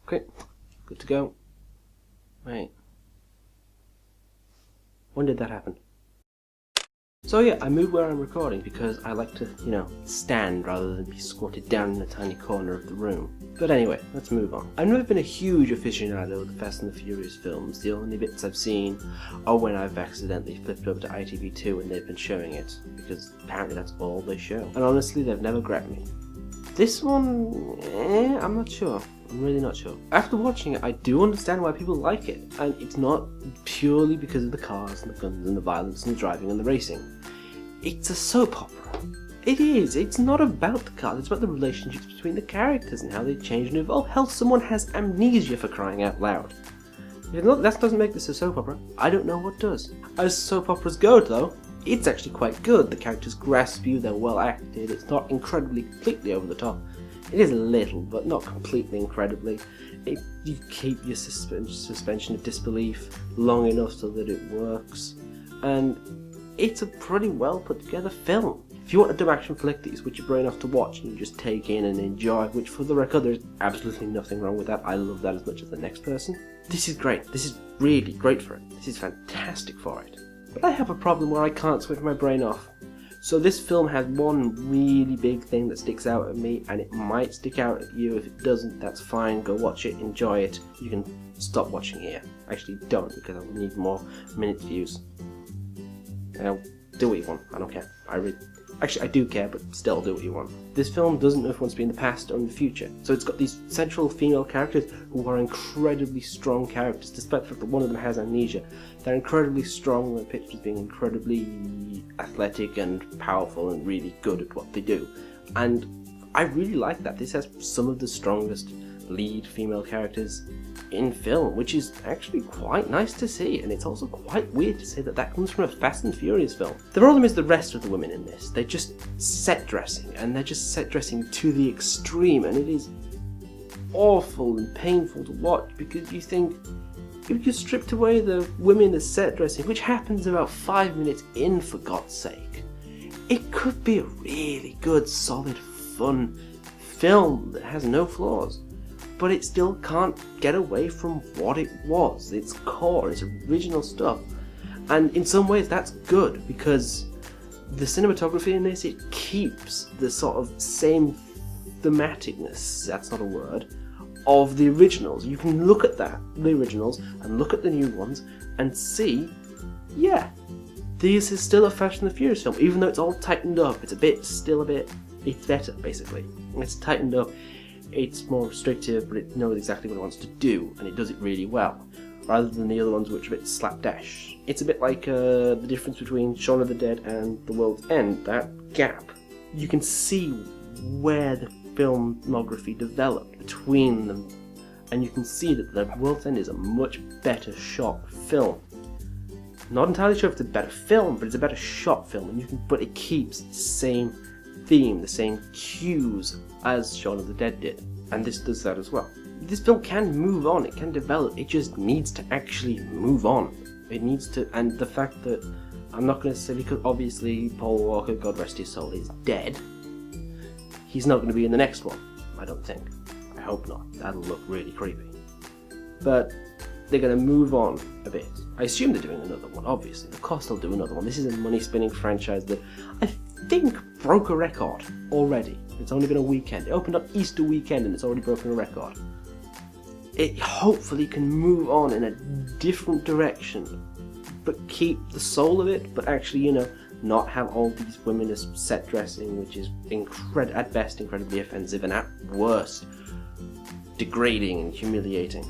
Okay, good to go. Wait. When did that happen? So yeah, I moved where I'm recording because I like to, stand rather than be squatted down in a tiny corner of the room. But anyway, let's move on. I've never been a huge aficionado of the Fast and the Furious films. The only bits I've seen are when I've accidentally flipped over to ITV2 and they've been showing it, because apparently that's all they show. And honestly, they've never grabbed me. This one, I'm not sure. I'm really not sure. After watching it, I do understand why people like it, and it's not purely because of the cars and the guns and the violence and the driving and the racing. It's a soap opera. It is. It's not about the cars, it's about the relationships between the characters and how they change and evolve. Hell, someone has amnesia, for crying out loud. If that doesn't make this a soap opera, I don't know what does. As soap operas go, though, it's actually quite good. The characters grasp you, they're well acted, it's not incredibly completely over the top. It is a little, but not completely incredibly. You keep your suspension of disbelief long enough so that it works. And it's a pretty well put together film. If you want a dumb action flick that you switch your brain off to watch and you just take in and enjoy, which for the record there's absolutely nothing wrong with that, I love that as much as the next person, this is great. This is really great for it. This is fantastic for it. But I have a problem where I can't switch my brain off. So this film has one really big thing that sticks out at me, and it might stick out at you. If it doesn't, that's fine. Go watch it, enjoy it. You can stop watching here. Actually, don't, because I will need more minute views. Now, do what you want. I don't care. Actually, I do care, but still do what you want. This film doesn't know if it wants to be in the past or in the future. So it's got these central female characters who are incredibly strong characters, despite the fact that one of them has amnesia. They're incredibly strong and pictured as being incredibly athletic and powerful and really good at what they do. And I really like that. This has some of the strongest lead female characters in film, which is actually quite nice to see, and it's also quite weird to say that that comes from a Fast and Furious film. The problem is the rest of the women in this. They're just set dressing, and they're just set dressing to the extreme, and it is awful and painful to watch, because you think, if you stripped away the women as set dressing, which happens about 5 minutes in, for God's sake, it could be a really good, solid, fun film that has no flaws. But it still can't get away from what it was, its core, its original stuff. And in some ways that's good, because the cinematography in this, it keeps the sort of same thematicness, that's not a word, of the originals. You can look at the originals, and look at the new ones, and see, yeah, this is still a Fast and the Furious film, even though it's all tightened up. It's better, basically. It's tightened up. It's more restrictive, but it knows exactly what it wants to do, and it does it really well, rather than the other ones which are a bit slapdash. It's a bit like the difference between Shaun of the Dead and The World's End, that gap. You can see where the filmography developed between them, and you can see that The World's End is a much better shot film. Not entirely sure if it's a better film, but it's a better shot film, but it keeps the same theme, the same cues as Shaun of the Dead did, and this does that as well. This film can move on, it can develop, it just needs to actually move on. It needs to, and the fact that, I'm not going to say, because obviously Paul Walker, God rest his soul, is dead, he's not going to be in the next one, I don't think. I hope not, that'll look really creepy. But they're going to move on a bit. I assume they're doing another one, obviously. Of course they'll do another one. This is a money-spinning franchise that I think broke a record already. It's only been a weekend. It opened up Easter weekend and it's already broken a record. It hopefully can move on in a different direction, but keep the soul of it, but actually, not have all these women as set dressing, which is at best incredibly offensive, and at worst degrading and humiliating.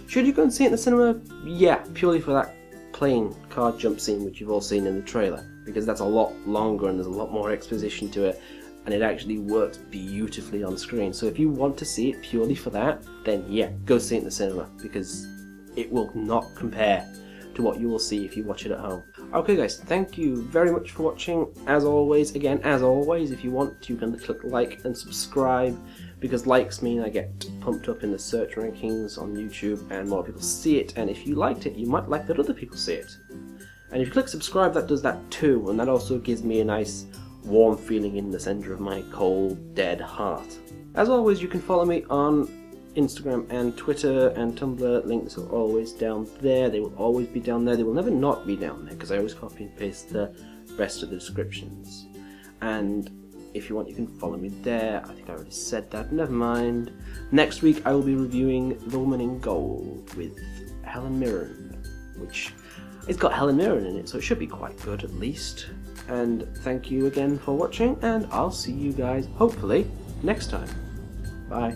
Should you go and see it in the cinema? Yeah, purely for that plane car jump scene which you've all seen in the trailer, because that's a lot longer and there's a lot more exposition to it, and it actually works beautifully on screen. So if you want to see it purely for that, then yeah, go see it in the cinema, because it will not compare to what you will see if you watch it at home. Okay guys, thank you very much for watching. As always, if you want, you can click like and subscribe, because likes mean I get pumped up in the search rankings on YouTube and more people see it, and if you liked it, you might like that other people see it. And if you click subscribe, that does that too, and that also gives me a nice warm feeling in the centre of my cold, dead heart. As always, you can follow me on Instagram and Twitter and Tumblr links are always down there. They will always be down there. They will never not be down there because I always copy and paste the rest of the descriptions. And if you want, you can follow me there. I think I already said that. Never mind. Next week, I will be reviewing The Woman in Gold with Helen Mirren, which it's got Helen Mirren in it, so it should be quite good at least. And thank you again for watching, and I'll see you guys hopefully next time. Bye.